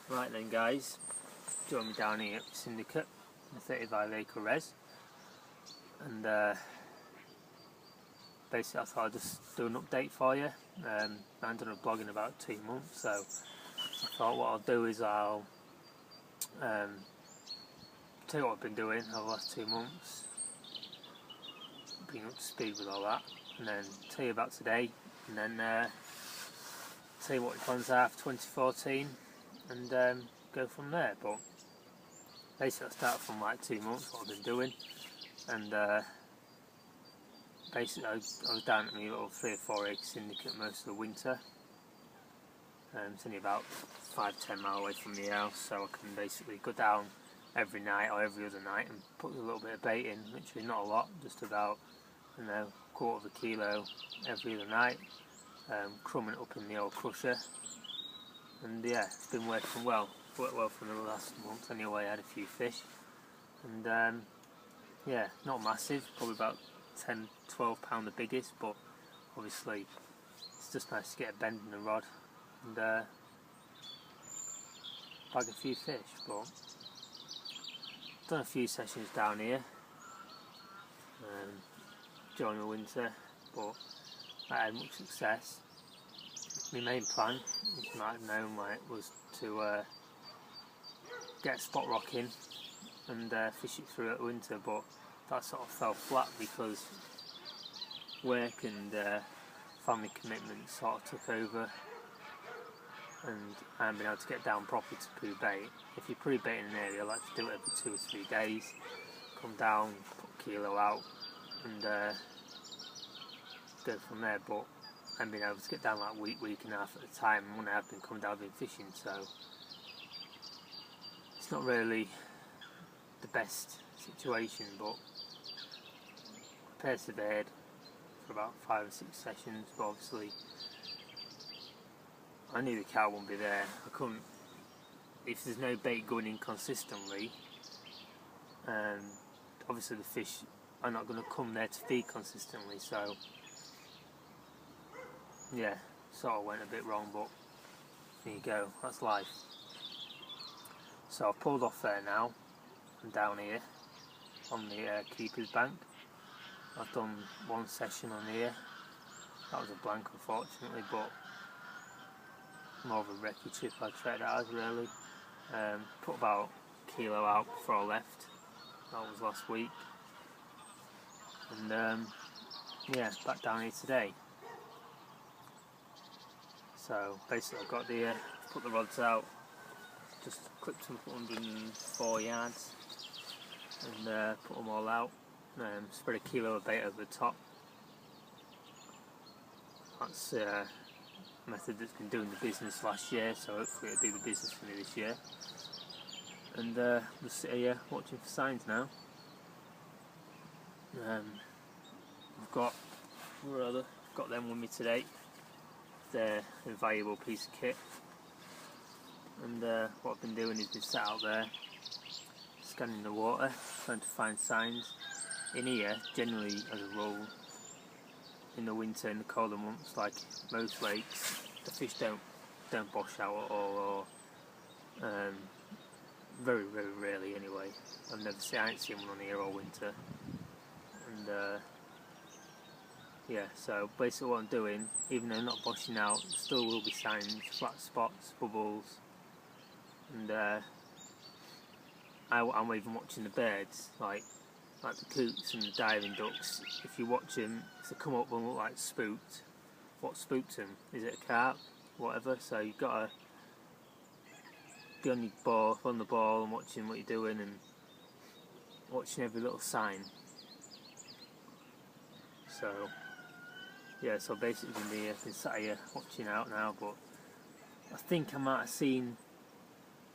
Right then guys, join me down here at Syndicate, the 35 acre res, and basically I thought I'd just do an update for you. I haven't done a blog in about 2 months, so I thought what I'll do is I'll tell you what I've been doing over the last 2 months, bring you up to speed with all that, and then tell you about today, and then tell you what the plans are for 2014, and go from there. But basically I started from like 2 months what I've been doing, and basically I was down at my little 3 or 4 acre syndicate most of the winter. It's only about 5-10 miles away from the house, so I can basically go down every night or every other night and put a little bit of bait in, literally not a lot, just about, you know, quarter of a kilo every other night, crumbing it up in the old crusher. And yeah, it's been working well. Worked well for the last month anyway. I had a few fish, and yeah, not massive, probably about 10-12 pound the biggest, but obviously it's just nice to get a bend in the rod and bag a few fish. But done a few sessions down here during the winter, but I had much success. My main plan, as you might have known, was to get a spot rock in and fish it through at winter, but that sort of fell flat because work and family commitments sort of took over, and I haven't been able to get down properly to poo bait. If you poo bait in an area, I like to do it every 2 or 3 days, come down, put a kilo out, and go from there. But I haven't been able to get down like week and a half at a time, and when I have been coming down, I've been fishing, so it's not really the best situation, but I persevered for about 5 or 6 sessions. But obviously I knew the cow wouldn't be there. I couldn't, if there's no bait going in consistently, obviously the fish are not going to come there to feed consistently, so yeah, sort of went a bit wrong, but there you go, that's life. So I've pulled off there now, I'm down here on the keeper's bank. I've done 1 session on here, that was a blank unfortunately, but more of a recce trip I'd try that as really. Put about a kilo out before I left, that was last week, and yeah, back down here today. So basically I've got the put the rods out, just clipped them up 104 yards, and put them all out, spread a kilo of bait over the top. That's a method that's been doing the business last year, so hopefully it'll do the business for me this year. And we'll sit here watching for signs now. I've got them with me today. They're a valuable piece of kit, and what I've been doing is been sat out there scanning the water, trying to find signs. In here, generally as a rule, in the winter, in the colder months, like most lakes, the fish don't bosh out at all, or very rarely anyway. I ain't seen one on here all winter, and yeah, so basically what I'm doing, even though not boshing out, there still will be signs, flat spots, bubbles, and I'm even watching the birds, like the coots and the diving ducks. If you watch them, if they come up and look like spooked, what spooked them? Is it a carp? Whatever, so you've got to be on the ball and watching what you're doing and watching every little sign. So yeah, so basically I've been sat here watching out now, but I think I might have seen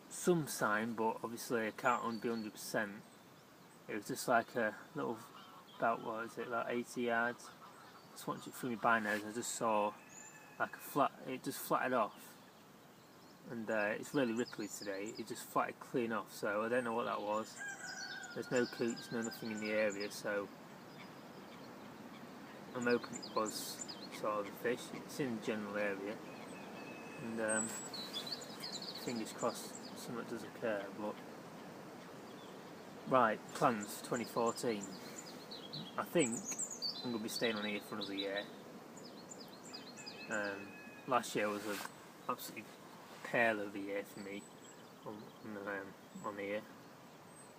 some sign, but obviously I can't be 100%. It was just like a little, about, what is it, about 80 yards. Just watching it through my binos, I just saw like it just flatted off, and it's really ripply today, it just flatted clean off, so I don't know what that was. There's no coots, nothing in the area, so I'm hoping it was sort of a fish. It's in the general area, and fingers crossed something does occur. But right, plans for 2014. I think I'm going to be staying on here for another year. Last year was an absolutely pearl of a year for me on here.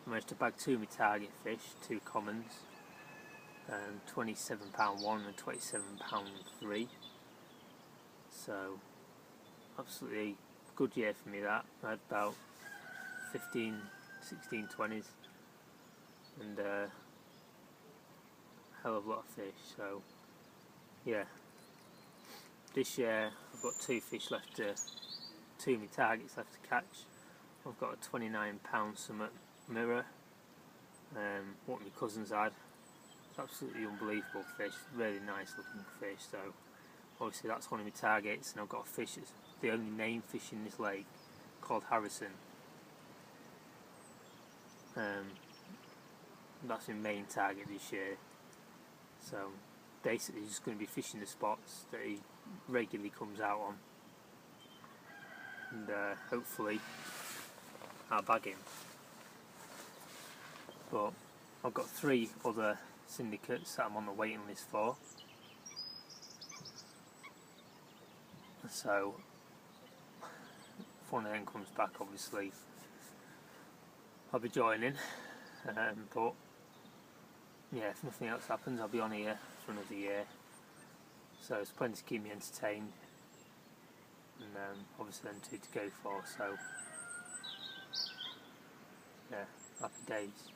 I managed to bag 2 of my target fish, 2 commons, £27 one and £27 3. So absolutely good year for me that. I had about 15, 16, 20s and a hell of a lot of fish. So yeah, this year I've got 2 fish left to, 2 of my targets left to catch. I've got a £29 summit mirror, what my cousins had. It's absolutely unbelievable fish, really nice looking fish. So obviously that's one of my targets, and I've got a fish that's the only named fish in this lake called Harrison. That's my main target this year. So basically just going to be fishing the spots that he regularly comes out on, and hopefully I'll bag him. But I've got 3 other syndicates that I'm on the waiting list for. So if one of them comes back, obviously I'll be joining. But yeah, if nothing else happens, I'll be on here for another year. So it's plenty to keep me entertained, and obviously then 2 to go for. So yeah, happy days.